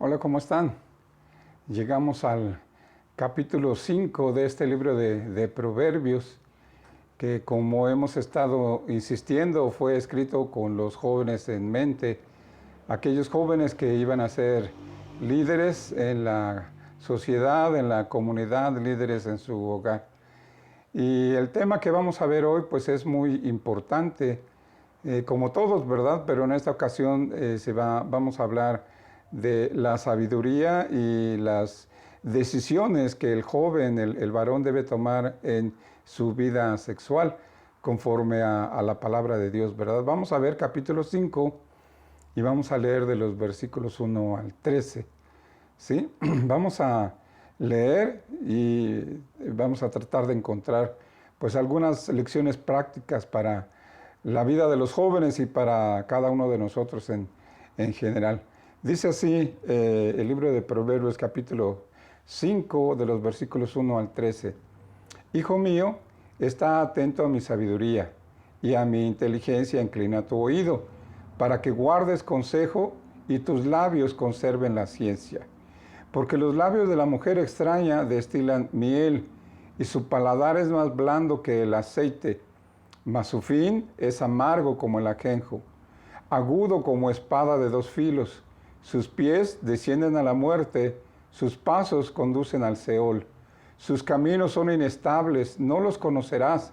Hola, ¿cómo están? Llegamos al capítulo 5 de este libro de Proverbios, que como hemos estado insistiendo, fue escrito con los jóvenes en mente, aquellos jóvenes que iban a ser líderes en la sociedad, en la comunidad, líderes en su hogar. Y el tema que vamos a ver hoy pues es muy importante, como todos, ¿verdad? Pero en esta ocasión vamos a hablar de la sabiduría y las decisiones que el joven, el varón debe tomar en su vida sexual conforme a la palabra de Dios, ¿verdad? Vamos a ver capítulo 5 y vamos a leer de los versículos 1 al 13, ¿sí? Vamos a leer y vamos a tratar de encontrar pues algunas lecciones prácticas para la vida de los jóvenes y para cada uno de nosotros en general. Dice así el libro de Proverbios capítulo 5 de los versículos 1 al 13. Hijo mío, está atento a mi sabiduría y a mi inteligencia inclina tu oído, para que guardes consejo y tus labios conserven la ciencia. Porque los labios de la mujer extraña destilan miel, y su paladar es más blando que el aceite, mas su fin es amargo como el ajenjo, agudo como espada de dos filos. Sus pies descienden a la muerte, sus pasos conducen al Seol. Sus caminos son inestables, no los conocerás,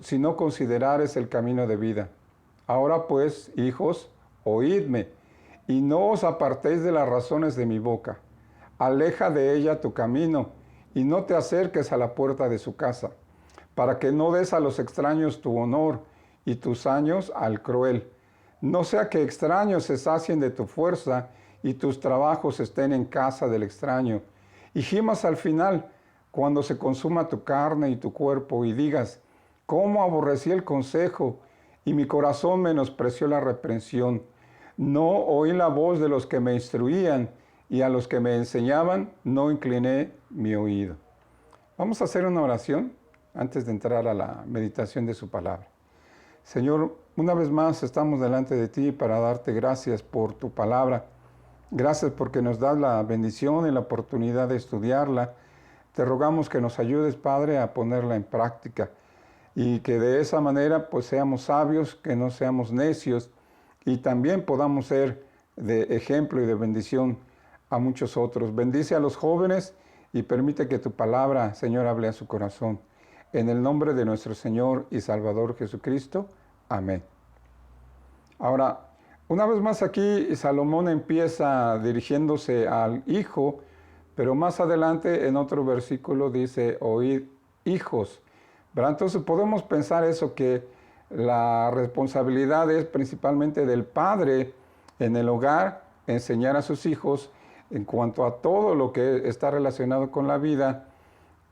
si no considerares el camino de vida. Ahora pues, hijos, oídme, y no os apartéis de las razones de mi boca. Aleja de ella tu camino, y no te acerques a la puerta de su casa, para que no des a los extraños tu honor, y tus años al cruel. No sea que extraños se sacien de tu fuerza, y tus trabajos estén en casa del extraño. Y gimas al final, cuando se consuma tu carne y tu cuerpo, y digas, ¿cómo aborrecí el consejo, y mi corazón menospreció la reprensión? No oí la voz de los que me instruían, y a los que me enseñaban no incliné mi oído. Vamos a hacer una oración antes de entrar a la meditación de su palabra. Señor, una vez más estamos delante de ti para darte gracias por tu palabra. Gracias porque nos das la bendición y la oportunidad de estudiarla. Te rogamos que nos ayudes, Padre, a ponerla en práctica y que de esa manera pues seamos sabios, que no seamos necios y también podamos ser de ejemplo y de bendición a muchos otros. Bendice a los jóvenes y permite que tu palabra, Señor, hable a su corazón. En el nombre de nuestro Señor y Salvador Jesucristo. Amén. Ahora, una vez más aquí, Salomón empieza dirigiéndose al hijo, pero más adelante en otro versículo dice, oíd hijos. ¿Verdad? Entonces podemos pensar eso, que la responsabilidad es principalmente del padre en el hogar, enseñar a sus hijos en cuanto a todo lo que está relacionado con la vida,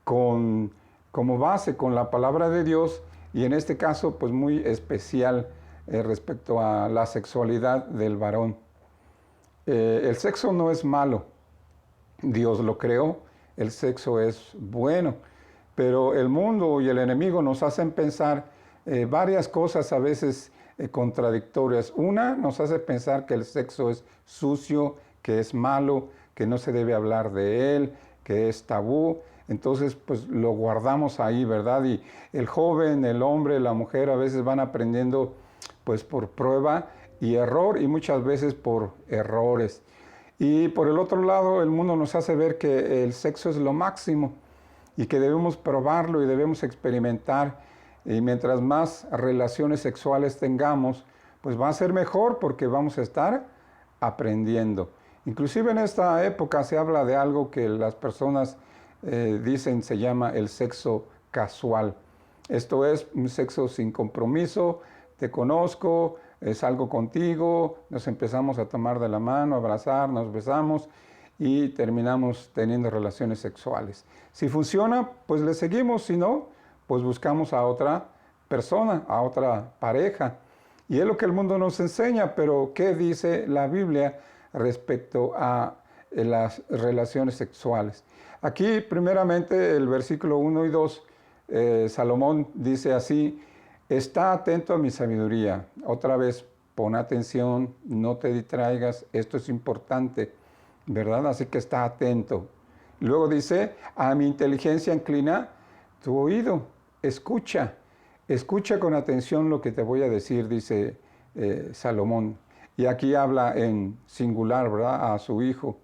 como base con la palabra de Dios, y en este caso pues muy especial respecto a la sexualidad del varón. El sexo no es malo, Dios lo creó, el sexo es bueno, pero el mundo y el enemigo nos hacen pensar varias cosas a veces contradictorias. Una, nos hace pensar que el sexo es sucio, que es malo, que no se debe hablar de él, que es tabú. Entonces, pues lo guardamos ahí, ¿verdad? Y el joven, el hombre, la mujer a veces van aprendiendo pues por prueba y error y muchas veces por errores. Y por el otro lado, el mundo nos hace ver que el sexo es lo máximo y que debemos probarlo y debemos experimentar. Y mientras más relaciones sexuales tengamos, pues va a ser mejor porque vamos a estar aprendiendo. Inclusive en esta época se habla de algo que las personas dicen se llama el sexo casual. Esto es un sexo sin compromiso, te conozco, salgo contigo, nos empezamos a tomar de la mano, a abrazar, nos besamos y terminamos teniendo relaciones sexuales. Si funciona, pues le seguimos, si no, pues buscamos a otra persona, a otra pareja. Y es lo que el mundo nos enseña, pero ¿qué dice la Biblia respecto a las relaciones sexuales? Aquí, primeramente, el versículo 1 y 2, Salomón dice así, está atento a mi sabiduría. Otra vez, pon atención, no te distraigas, esto es importante. ¿verdad? Así que está atento. Luego dice, a mi inteligencia inclina tu oído, escucha, escucha con atención lo que te voy a decir, dice Salomón. Y aquí habla en singular, ¿verdad? A su hijo.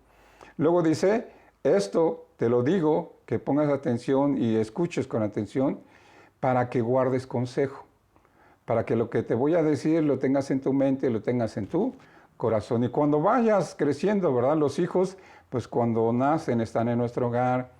Luego dice, esto te lo digo, que pongas atención y escuches con atención para que guardes consejo, para que lo que te voy a decir lo tengas en tu mente, lo tengas en tu corazón. Y cuando vayas creciendo, ¿verdad? Los hijos, pues cuando nacen están en nuestro hogar,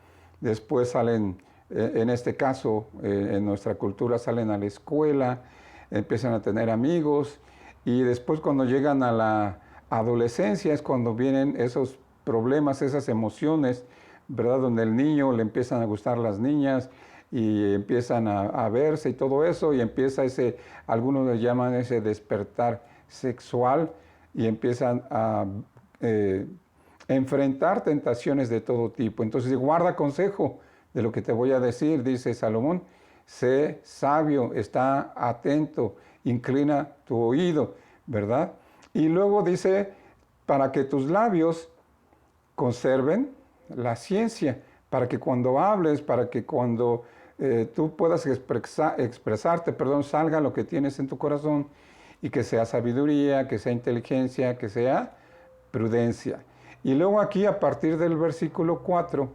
después salen, en este caso, en nuestra cultura salen a la escuela, empiezan a tener amigos y después cuando llegan a la adolescencia es cuando vienen esos problemas, esas emociones, ¿verdad? Donde el niño le empiezan a gustar las niñas y empiezan a verse y todo eso y empieza ese, algunos le llaman ese despertar sexual y empiezan a enfrentar tentaciones de todo tipo. Entonces guarda consejo de lo que te voy a decir, dice Salomón, sé sabio, está atento, inclina tu oído, ¿verdad? Y luego dice, para que tus labios conserven la ciencia, para que cuando hables, para que cuando tú puedas expresarte, salga lo que tienes en tu corazón y que sea sabiduría, que sea inteligencia, que sea prudencia. Y luego aquí a partir del versículo 4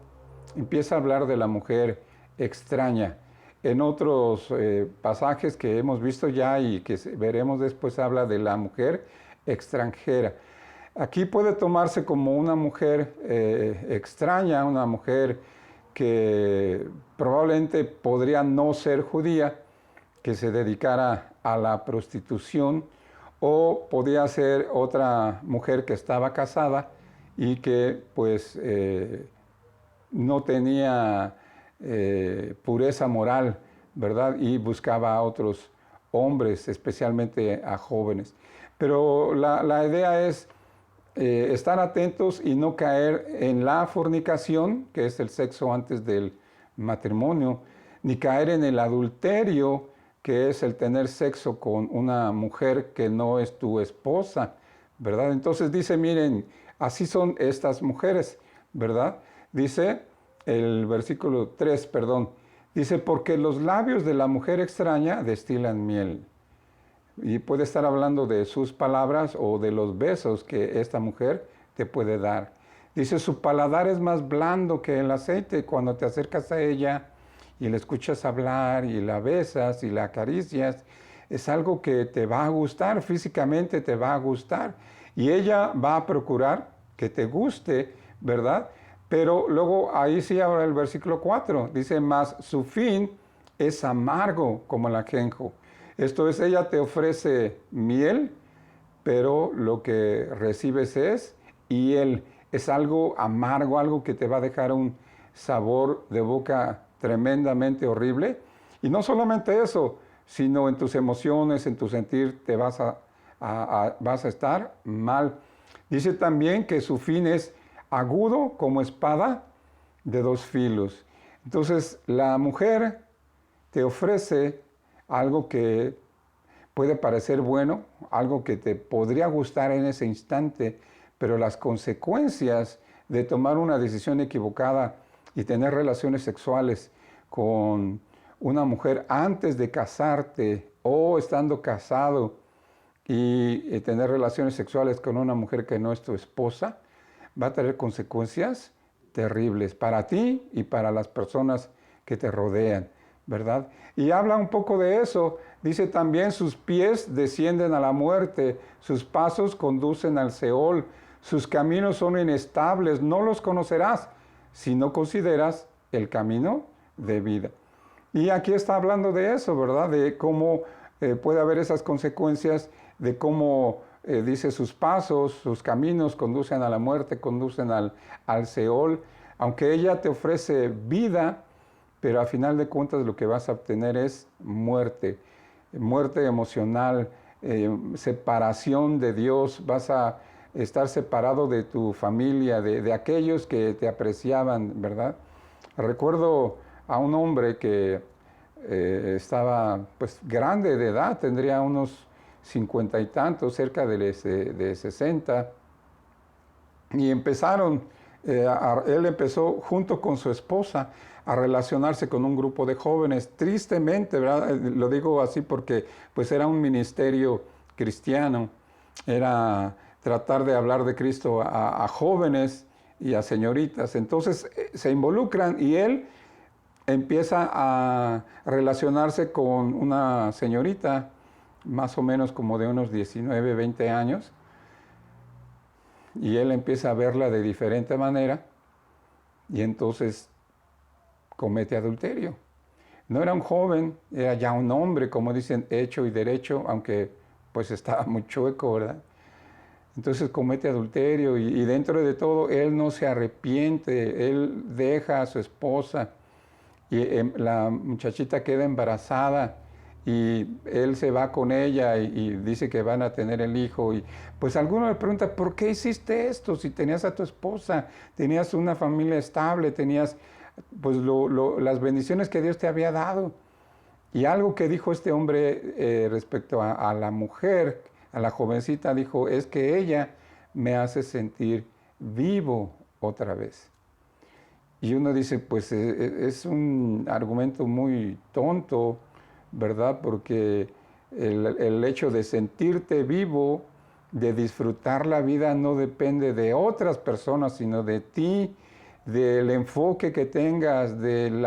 empieza a hablar de la mujer extraña. En otros pasajes que hemos visto ya y que veremos después habla de la mujer extranjera. Aquí puede tomarse como una mujer extraña, una mujer que probablemente podría no ser judía, que se dedicara a la prostitución, o podía ser otra mujer que estaba casada y que pues no tenía pureza moral, ¿verdad? Y buscaba a otros hombres, especialmente a jóvenes. Pero la idea es estar atentos y no caer en la fornicación, que es el sexo antes del matrimonio, ni caer en el adulterio, que es el tener sexo con una mujer que no es tu esposa, ¿verdad? Entonces dice, miren, así son estas mujeres, ¿verdad? Dice el versículo 3, perdón, dice, porque los labios de la mujer extraña destilan miel. Y puede estar hablando de sus palabras o de los besos que esta mujer te puede dar. Dice, su paladar es más blando que el aceite. Cuando te acercas a ella y la escuchas hablar y la besas y la acaricias, es algo que te va a gustar, físicamente te va a gustar. Y ella va a procurar que te guste, ¿verdad? Pero luego ahí sí ahora el versículo 4, dice, más su fin es amargo como el ajenjo. Esto es, ella te ofrece miel, pero lo que recibes es hiel. Es algo amargo, algo que te va a dejar un sabor de boca tremendamente horrible. Y no solamente eso, sino en tus emociones, en tu sentir, te vas a estar mal. Dice también que su fin es agudo como espada de dos filos. Entonces, la mujer te ofrece algo que puede parecer bueno, algo que te podría gustar en ese instante, pero las consecuencias de tomar una decisión equivocada y tener relaciones sexuales con una mujer antes de casarte o estando casado y tener relaciones sexuales con una mujer que no es tu esposa, va a tener consecuencias terribles para ti y para las personas que te rodean, ¿verdad? Y habla un poco de eso. Dice también, sus pies descienden a la muerte, sus pasos conducen al Seol, sus caminos son inestables, no los conocerás si no consideras el camino de vida. Y aquí está hablando de eso, ¿verdad? De cómo puede haber esas consecuencias, de cómo dice sus pasos, sus caminos conducen a la muerte, conducen al Seol. Aunque ella te ofrece vida, pero a final de cuentas lo que vas a obtener es muerte, muerte emocional, separación de Dios, vas a estar separado de tu familia, de aquellos que te apreciaban, ¿verdad? Recuerdo a un hombre que estaba pues grande de edad, tendría unos 50 y tantos, cerca de 60, Y empezaron, él empezó junto con su esposa a relacionarse con un grupo de jóvenes. Tristemente, ¿verdad? Lo digo así porque pues era un ministerio cristiano, era tratar de hablar de Cristo a jóvenes y a señoritas. Entonces se involucran y él empieza a relacionarse con una señorita, más o menos como de unos 19, 20 años, y él empieza a verla de diferente manera y entonces comete adulterio. No era un joven, era ya un hombre, como dicen, hecho y derecho, aunque pues estaba muy chueco, ¿verdad? Entonces comete adulterio y dentro de todo él no se arrepiente, él deja a su esposa y la muchachita queda embarazada y él se va con ella y dice que van a tener el hijo y pues alguno le pregunta, ¿por qué hiciste esto? Si tenías a tu esposa, tenías una familia estable, tenías pues las bendiciones que Dios te había dado. Y algo que dijo este hombre respecto a la mujer, a la jovencita, dijo, es que ella me hace sentir vivo otra vez. Y uno dice, pues es un argumento muy tonto, ¿verdad? Porque el hecho de sentirte vivo, de disfrutar la vida, no depende de otras personas, sino de ti, del enfoque que tengas, del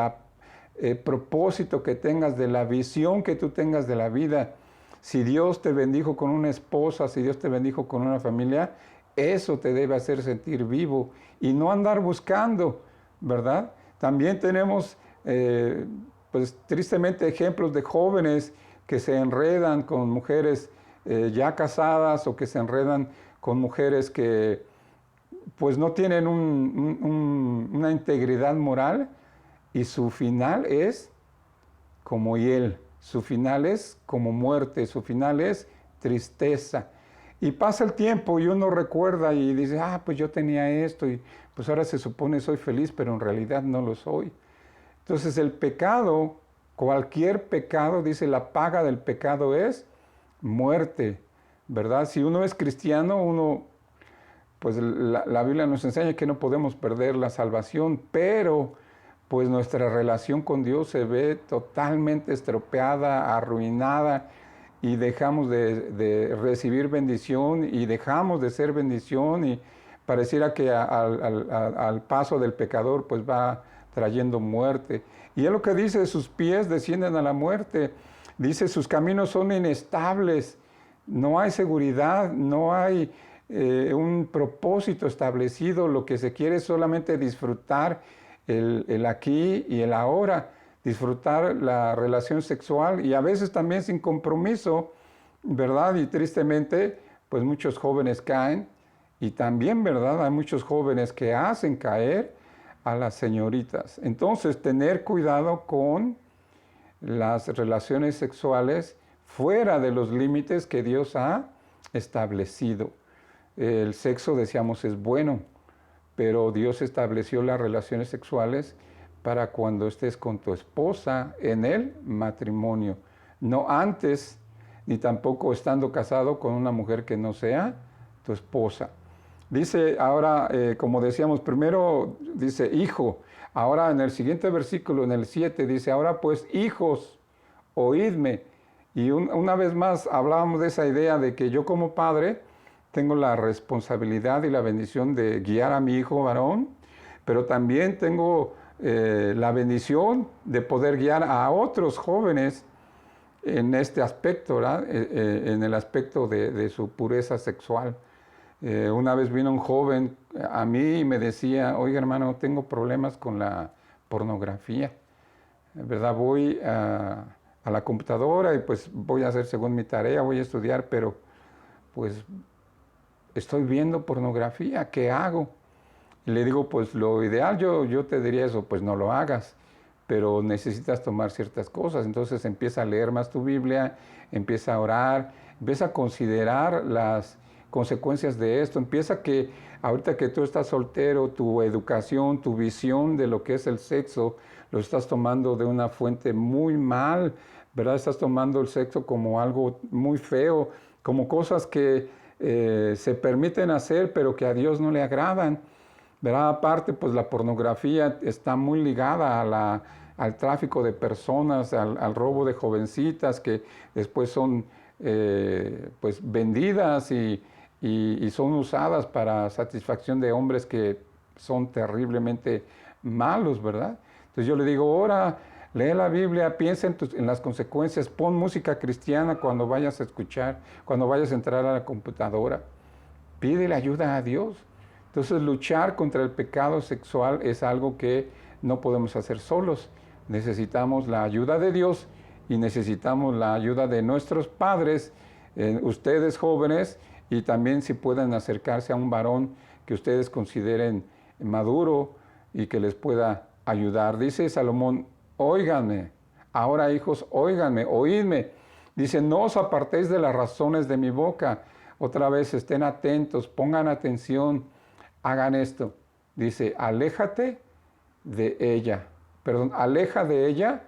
propósito que tengas, de la visión que tú tengas de la vida. Si Dios te bendijo con una esposa, si Dios te bendijo con una familia, eso te debe hacer sentir vivo y no andar buscando, ¿verdad? También tenemos, pues tristemente, ejemplos de jóvenes que se enredan con mujeres ya casadas o que se enredan con mujeres que pues no tienen una integridad moral y su final es como hiel, su final es como muerte, su final es tristeza. Y pasa el tiempo y uno recuerda y dice, pues yo tenía esto y pues ahora se supone soy feliz, pero en realidad no lo soy. Entonces el pecado, cualquier pecado, dice la paga del pecado es muerte, ¿verdad? Si uno es cristiano, pues la Biblia nos enseña que no podemos perder la salvación, pero pues nuestra relación con Dios se ve totalmente estropeada, arruinada, y dejamos de recibir bendición y dejamos de ser bendición y pareciera que al paso del pecador pues va trayendo muerte. Y es lo que dice, sus pies descienden a la muerte, dice sus caminos son inestables, no hay seguridad, no hay un propósito establecido, lo que se quiere es solamente disfrutar el aquí y el ahora, disfrutar la relación sexual y a veces también sin compromiso, ¿verdad? Y tristemente, pues muchos jóvenes caen y también, ¿verdad? Hay muchos jóvenes que hacen caer a las señoritas. Entonces, tener cuidado con las relaciones sexuales fuera de los límites que Dios ha establecido. El sexo, decíamos, es bueno, pero Dios estableció las relaciones sexuales para cuando estés con tu esposa en el matrimonio, no antes ni tampoco estando casado con una mujer que no sea tu esposa. Dice ahora, como decíamos, primero dice hijo, ahora en el siguiente versículo, en el 7, dice, ahora pues hijos, oídme. Y una vez más hablábamos de esa idea de que yo como padre tengo la responsabilidad y la bendición de guiar a mi hijo varón, pero también tengo la bendición de poder guiar a otros jóvenes en este aspecto, ¿verdad? En el aspecto de su pureza sexual. Una vez vino un joven a mí y me decía, oiga hermano, tengo problemas con la pornografía, ¿verdad? Voy a la computadora y pues voy a hacer según mi tarea, voy a estudiar, pero pues estoy viendo pornografía, ¿qué hago? Y le digo, pues lo ideal, yo te diría eso, pues no lo hagas, pero necesitas tomar ciertas cosas. Entonces empieza a leer más tu Biblia, empieza a orar, empieza a considerar las consecuencias de esto, empieza que ahorita que tú estás soltero, tu educación, tu visión de lo que es el sexo, lo estás tomando de una fuente muy mal, ¿verdad? Estás tomando el sexo como algo muy feo, como cosas que se permiten hacer, pero que a Dios no le agradan, ¿verdad? Aparte, pues la pornografía está muy ligada al tráfico de personas, al robo de jovencitas que después son pues vendidas y son usadas para satisfacción de hombres que son terriblemente malos, ¿verdad? Entonces yo le digo, ora, lee la Biblia, piensa en las consecuencias, pon música cristiana cuando vayas a escuchar, cuando vayas a entrar a la computadora, pídele ayuda a Dios. Entonces luchar contra el pecado sexual es algo que no podemos hacer solos. Necesitamos la ayuda de Dios y necesitamos la ayuda de nuestros padres, ustedes jóvenes, y también si pueden acercarse a un varón que ustedes consideren maduro y que les pueda ayudar. Dice Salomón, óiganme, ahora hijos, óiganme, oídme. Dice, no os apartéis de las razones de mi boca. Otra vez, estén atentos, pongan atención, hagan esto. Dice, aléjate de ella. Perdón, aleja de ella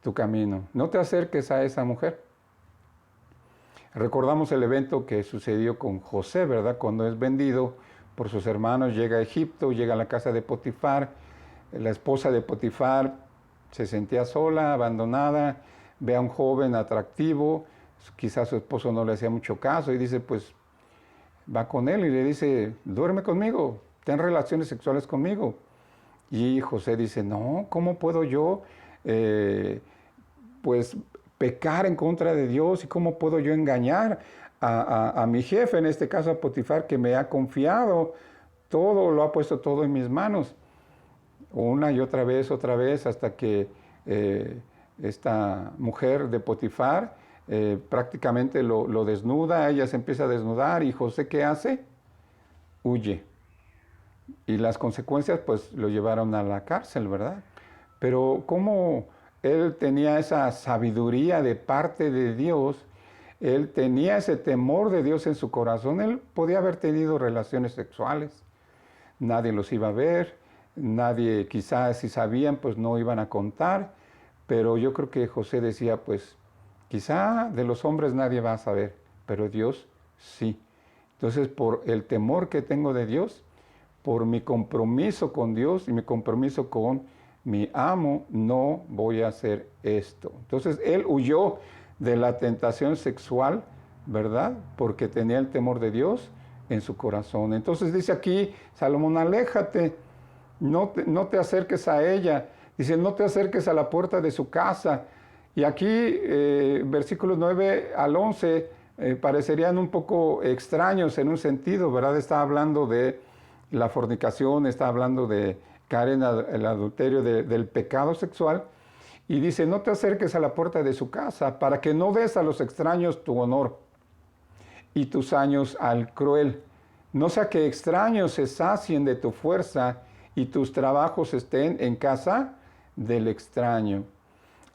tu camino. No te acerques a esa mujer. Recordamos el evento que sucedió con José, ¿verdad? Cuando es vendido por sus hermanos, llega a Egipto, llega a la casa de Potifar. La esposa de Potifar se sentía sola, abandonada, ve a un joven atractivo, quizás su esposo no le hacía mucho caso y dice, pues va con él y le dice, duerme conmigo, ten relaciones sexuales conmigo. Y José dice, no, ¿cómo puedo yo pues pecar en contra de Dios y cómo puedo yo engañar a mi jefe, en este caso a Potifar, que me ha confiado todo, lo ha puesto todo en mis manos? Una y otra vez, hasta que esta mujer de Potifar prácticamente lo desnuda, ella se empieza a desnudar y José, ¿qué hace? Huye. Y las consecuencias pues lo llevaron a la cárcel, ¿verdad? Pero como él tenía esa sabiduría de parte de Dios, él tenía ese temor de Dios en su corazón, él podía haber tenido relaciones sexuales, nadie los iba a ver, nadie, quizás si sabían, pues no iban a contar, pero yo creo que José decía, pues quizá de los hombres nadie va a saber, pero Dios sí. Entonces, por el temor que tengo de Dios, por mi compromiso con Dios y mi compromiso con mi amo, no voy a hacer esto. Entonces, él huyó de la tentación sexual, ¿verdad? Porque tenía el temor de Dios en su corazón. Entonces dice aquí, Salomón, aléjate, no te acerques a ella. Dice, no te acerques a la puerta de su casa. Y aquí, versículos 9 al 11, parecerían un poco extraños en un sentido, ¿verdad? Está hablando de la fornicación, está hablando de caer en el adulterio del pecado sexual. Y dice, no te acerques a la puerta de su casa, para que no des a los extraños tu honor y tus años al cruel. No sea que extraños se sacien de tu fuerza y tus trabajos estén en casa del extraño.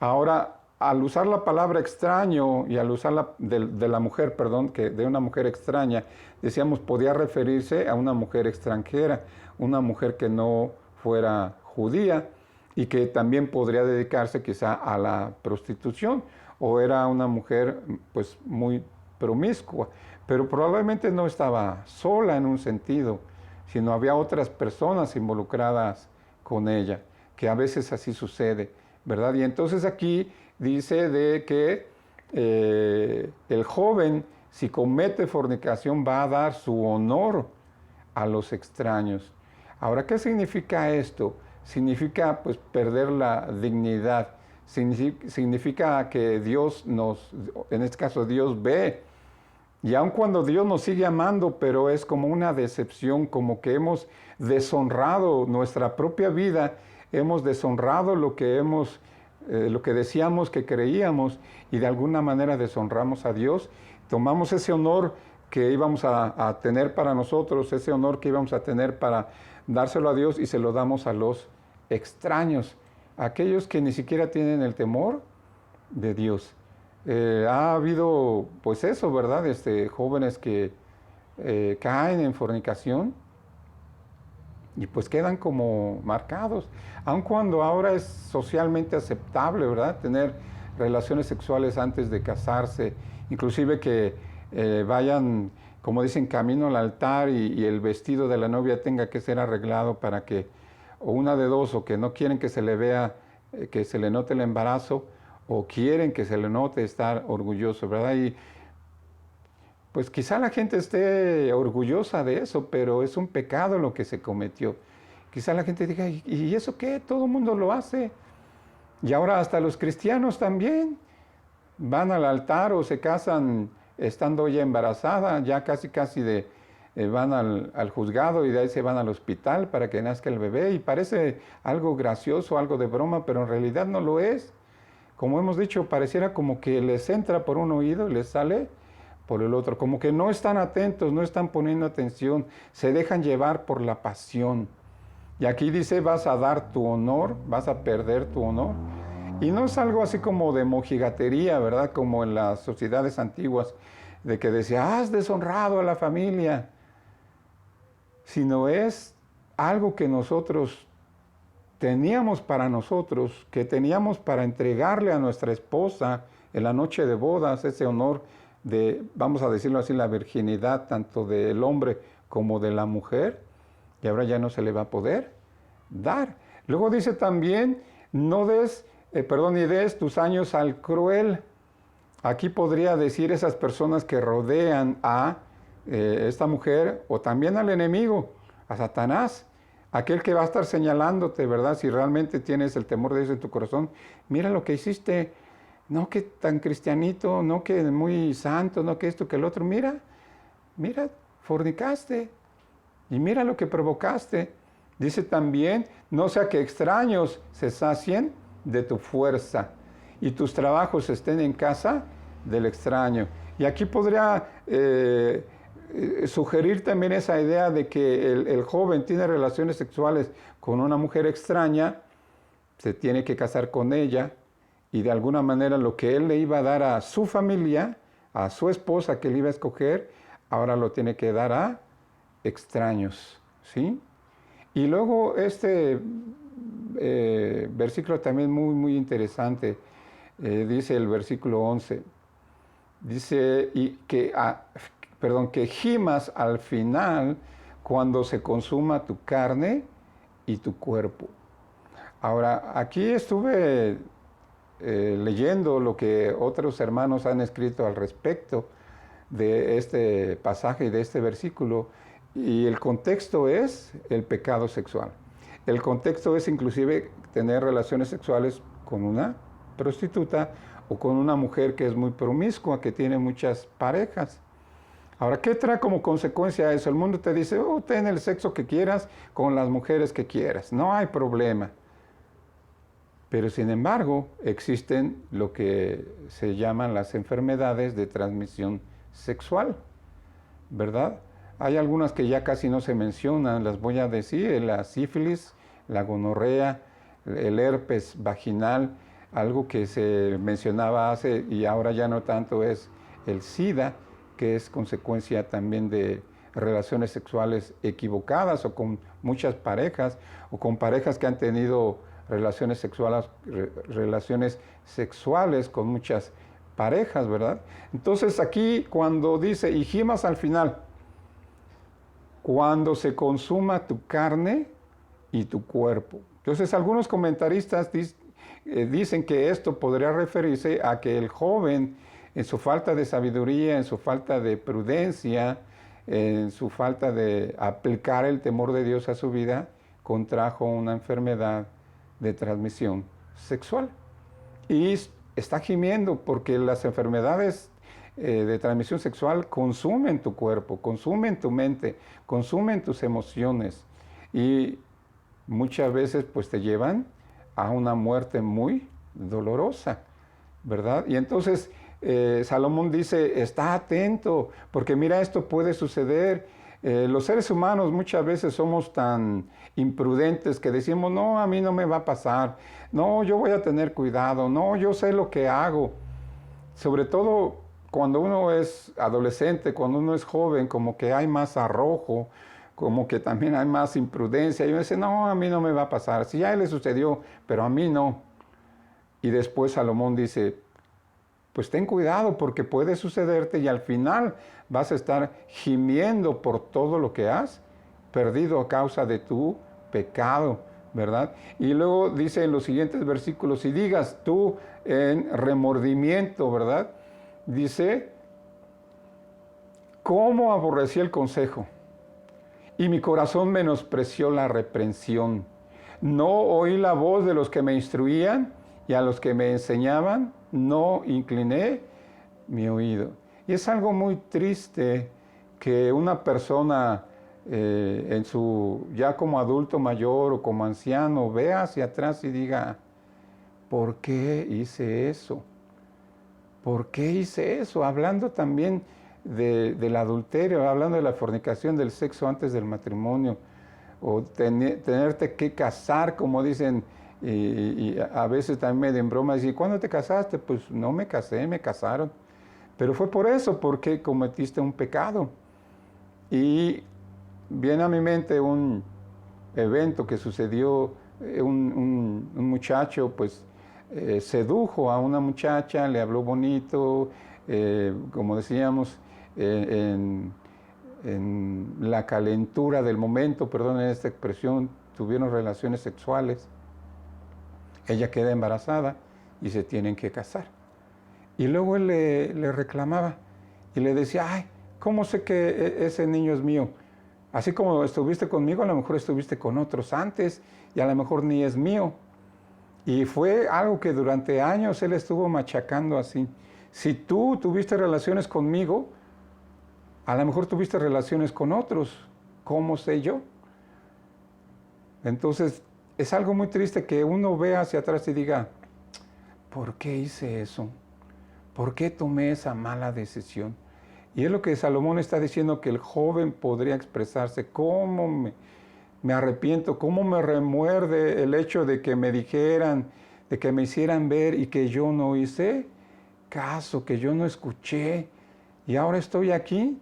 Ahora, al usar la palabra extraño y al usar de la mujer, perdón, que de una mujer extraña, decíamos, podía referirse a una mujer extranjera, una mujer que no fuera judía y que también podría dedicarse quizá a la prostitución, o era una mujer pues muy promiscua, pero probablemente no estaba sola en un sentido, sino había otras personas involucradas con ella, que a veces así sucede, ¿verdad? Y entonces aquí dice de que el joven, si comete fornicación, va a dar su honor a los extraños. Ahora, ¿qué significa esto? Significa pues perder la dignidad, significa que Dios en este caso Dios ve, y aun cuando Dios nos sigue amando, pero es como una decepción, como que hemos deshonrado nuestra propia vida, hemos deshonrado lo que decíamos que creíamos, y de alguna manera deshonramos a Dios, tomamos ese honor que íbamos a tener para nosotros, ese honor que íbamos a tener para dárselo a Dios, y se lo damos a los extraños, aquellos que ni siquiera tienen el temor de Dios. Ha habido, pues eso, ¿verdad? Jóvenes que caen en fornicación y pues quedan como marcados, aun cuando ahora es socialmente aceptable, ¿verdad? Tener relaciones sexuales antes de casarse, inclusive que vayan como dicen, camino al altar y el vestido de la novia tenga que ser arreglado para que, o una de dos, o que no quieren que se le vea, que se le note el embarazo, o quieren que se le note estar orgulloso, ¿verdad? Y pues quizá la gente esté orgullosa de eso, pero es un pecado lo que se cometió. Quizá la gente diga, ¿y eso qué? Todo el mundo lo hace. Y ahora hasta los cristianos también van al altar o se casan estando ya embarazada, ya casi van al juzgado y de ahí se van al hospital para que nazca el bebé. Y parece algo gracioso, algo de broma, pero en realidad no lo es. Como hemos dicho, pareciera como que les entra por un oído y les sale por el otro. Como que no están atentos, no están poniendo atención, se dejan llevar por la pasión. Y aquí dice, vas a dar tu honor, vas a perder tu honor. Y no es algo así como de mojigatería, ¿verdad? Como en las sociedades antiguas, de que decía, has deshonrado a la familia. Sino es algo que nosotros teníamos para nosotros, que teníamos para entregarle a nuestra esposa en la noche de bodas, ese honor de, vamos a decirlo así, la virginidad tanto del hombre como de la mujer, y ahora ya no se le va a poder dar. Luego dice también, no des, ni des tus años al cruel. Aquí podría decir esas personas que rodean a esta mujer o también al enemigo, a Satanás, aquel que va a estar señalándote, ¿verdad? Si realmente tienes el temor de Dios en tu corazón, mira lo que hiciste, no que tan cristianito, no que muy santo, no que esto, que el otro, mira, fornicaste y mira lo que provocaste. Dice también, no sea que extraños se sacien de tu fuerza y tus trabajos estén en casa del extraño. Y aquí podría sugerir también esa idea de que el joven tiene relaciones sexuales con una mujer extraña, se tiene que casar con ella y de alguna manera lo que él le iba a dar a su familia, a su esposa que él iba a escoger, ahora lo tiene que dar a extraños, ¿sí? Y luego este versículo también muy interesante, dice el versículo 11, dice que gimas al final cuando se consuma tu carne y tu cuerpo. Ahora, aquí estuve leyendo lo que otros hermanos han escrito al respecto de este pasaje y de este versículo, y el contexto es el pecado sexual. El contexto es inclusive tener relaciones sexuales con una prostituta o con una mujer que es muy promiscua, que tiene muchas parejas. Ahora, ¿qué trae como consecuencia eso? El mundo te dice, ten el sexo que quieras con las mujeres que quieras, no hay problema. Pero sin embargo, existen lo que se llaman las enfermedades de transmisión sexual, ¿verdad? Hay algunas que ya casi no se mencionan, las voy a decir, la sífilis, la gonorrea, el herpes vaginal, algo que se mencionaba hace y ahora ya no tanto es el SIDA, que es consecuencia también de relaciones sexuales equivocadas o con muchas parejas o con parejas que han tenido relaciones sexuales con muchas parejas, ¿verdad? Entonces aquí cuando dice, y gimas al final, cuando se consuma tu carne y tu cuerpo. Entonces algunos comentaristas dicen que esto podría referirse a que el joven, en su falta de sabiduría, en su falta de prudencia, en su falta de aplicar el temor de Dios a su vida, contrajo una enfermedad de transmisión sexual. Y está gimiendo porque las enfermedades de transmisión sexual consumen tu cuerpo, consumen tu mente, consumen tus emociones y muchas veces pues te llevan a una muerte muy dolorosa, ¿verdad? Y entonces Salomón dice, está atento, porque mira, esto puede suceder. Los seres humanos muchas veces somos tan imprudentes que decimos, no, a mí no me va a pasar, no, yo voy a tener cuidado, no, yo sé lo que hago. Sobre todo cuando uno es adolescente, cuando uno es joven, como que hay más arrojo, como que también hay más imprudencia. Y uno dice, no, a mí no me va a pasar, si ya le sucedió, pero a mí no. Y después Salomón dice, pues ten cuidado porque puede sucederte y al final vas a estar gimiendo por todo lo que has perdido a causa de tu pecado, ¿verdad? Y luego dice en los siguientes versículos, si digas tú en remordimiento, ¿verdad? Dice, ¿cómo aborrecí el consejo? Y mi corazón menospreció la reprensión. No oí la voz de los que me instruían y a los que me enseñaban, no incliné mi oído. Y es algo muy triste que una persona ya como adulto mayor o como anciano vea hacia atrás y diga, ¿por qué hice eso? ¿Por qué hice eso? Hablando también del adulterio, hablando de la fornicación, del sexo antes del matrimonio, o tenerte que casar, como dicen, y a veces también me den bromas, y ¿cuándo te casaste? Pues no me casé, me casaron. Pero fue por eso, porque cometiste un pecado. Y viene a mi mente un evento que sucedió, un muchacho pues sedujo a una muchacha, le habló bonito, como decíamos, en la calentura del momento, perdonen esta expresión, tuvieron relaciones sexuales, ella queda embarazada y se tienen que casar. Y luego él le reclamaba y le decía, ay, ¿cómo sé que ese niño es mío? Así como estuviste conmigo, a lo mejor estuviste con otros antes y a lo mejor ni es mío. Y fue algo que durante años él estuvo machacando así. Si tú tuviste relaciones conmigo, a lo mejor tuviste relaciones con otros. ¿Cómo sé yo? Entonces, es algo muy triste que uno vea hacia atrás y diga, ¿por qué hice eso? ¿Por qué tomé esa mala decisión? Y es lo que Salomón está diciendo, que el joven podría expresarse, ¿cómo me arrepiento? ¿Cómo me remuerde el hecho de que me dijeran, de que me hicieran ver y que yo no hice caso, que yo no escuché? Y ahora estoy aquí,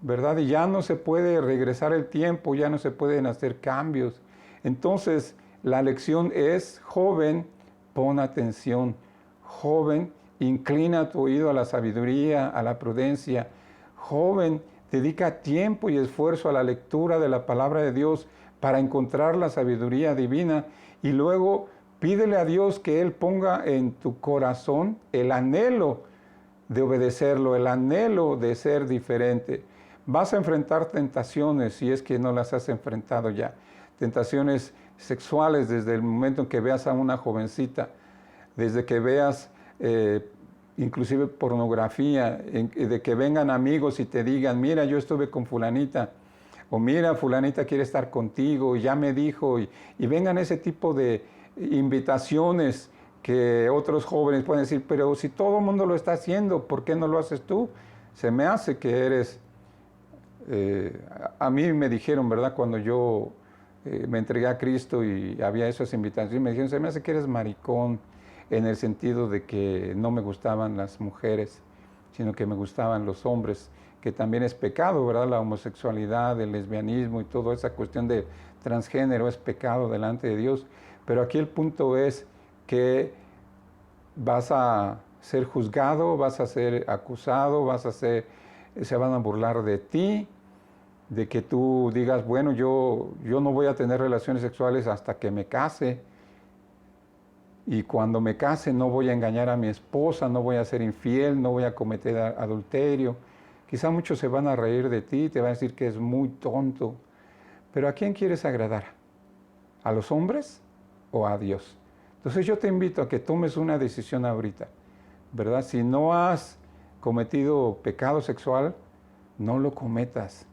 ¿verdad? Y ya no se puede regresar el tiempo, ya no se pueden hacer cambios. Entonces, la lección es, joven, pon atención. Joven, inclina tu oído a la sabiduría, a la prudencia. Joven, dedica tiempo y esfuerzo a la lectura de la palabra de Dios para encontrar la sabiduría divina y luego pídele a Dios que Él ponga en tu corazón el anhelo de obedecerlo, el anhelo de ser diferente. Vas a enfrentar tentaciones si es que no las has enfrentado ya. Tentaciones sexuales desde el momento en que veas a una jovencita, desde que veas inclusive pornografía, de que vengan amigos y te digan, mira, yo estuve con fulanita, o mira, fulanita quiere estar contigo, y ya me dijo, y vengan ese tipo de invitaciones que otros jóvenes pueden decir, pero si todo el mundo lo está haciendo, ¿por qué no lo haces tú? Se me hace que eres, a mí me dijeron, ¿verdad? Cuando yo me entregué a Cristo y había esas invitaciones, me dijeron, se me hace que eres maricón, en el sentido de que no me gustaban las mujeres, sino que me gustaban los hombres, que también es pecado, ¿verdad? La homosexualidad, el lesbianismo y toda esa cuestión de transgénero es pecado delante de Dios. Pero aquí el punto es que vas a ser juzgado, vas a ser acusado, se van a burlar de ti, de que tú digas, bueno, yo no voy a tener relaciones sexuales hasta que me case, y cuando me case no voy a engañar a mi esposa, no voy a ser infiel, no voy a cometer adulterio. Quizá muchos se van a reír de ti, te van a decir que es muy tonto. Pero ¿a quién quieres agradar? ¿A los hombres o a Dios? Entonces yo te invito a que tomes una decisión ahorita, ¿verdad? Si no has cometido pecado sexual, no lo cometas.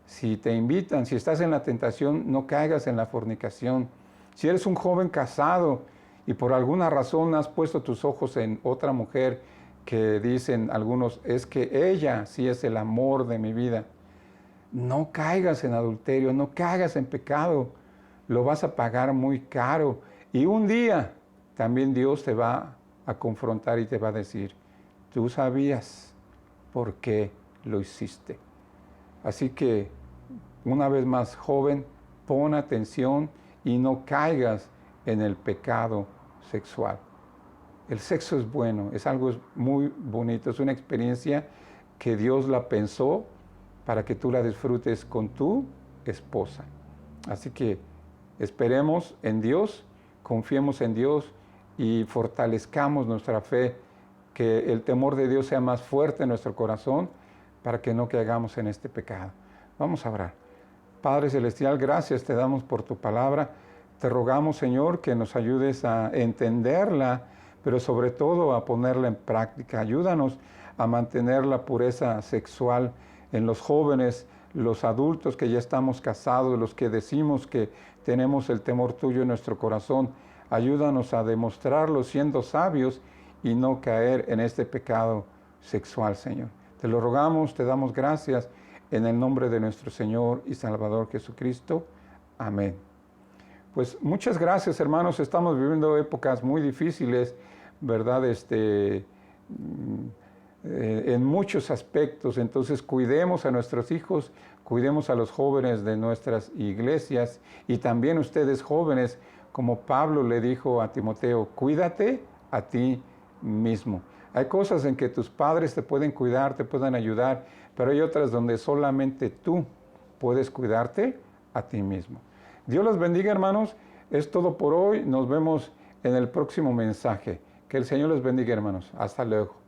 Si te invitan, si estás en la tentación, no caigas en la fornicación. Si eres un joven casado y por alguna razón has puesto tus ojos en otra mujer que dicen algunos, es que ella sí es el amor de mi vida, no caigas en adulterio, no caigas en pecado, lo vas a pagar muy caro. Y un día también Dios te va a confrontar y te va a decir, tú sabías por qué lo hiciste. Así que, una vez más, joven, pon atención y no caigas en el pecado sexual. El sexo es bueno, es algo muy bonito, es una experiencia que Dios la pensó para que tú la disfrutes con tu esposa. Así que esperemos en Dios, confiemos en Dios y fortalezcamos nuestra fe, que el temor de Dios sea más fuerte en nuestro corazón para que no caigamos en este pecado. Vamos a orar. Padre Celestial, gracias te damos por tu palabra. Te rogamos, Señor, que nos ayudes a entenderla, pero sobre todo a ponerla en práctica. Ayúdanos a mantener la pureza sexual en los jóvenes, los adultos que ya estamos casados, los que decimos que tenemos el temor tuyo en nuestro corazón. Ayúdanos a demostrarlo siendo sabios y no caer en este pecado sexual, Señor. Te lo rogamos, te damos gracias en el nombre de nuestro Señor y Salvador Jesucristo. Amén. Pues muchas gracias, hermanos. Estamos viviendo épocas muy difíciles, ¿verdad? En muchos aspectos. Entonces, cuidemos a nuestros hijos, cuidemos a los jóvenes de nuestras iglesias y también ustedes jóvenes, como Pablo le dijo a Timoteo, cuídate a ti mismo. Hay cosas en que tus padres te pueden cuidar, te pueden ayudar, pero hay otras donde solamente tú puedes cuidarte a ti mismo. Dios los bendiga, hermanos. Es todo por hoy. Nos vemos en el próximo mensaje. Que el Señor los bendiga, hermanos. Hasta luego.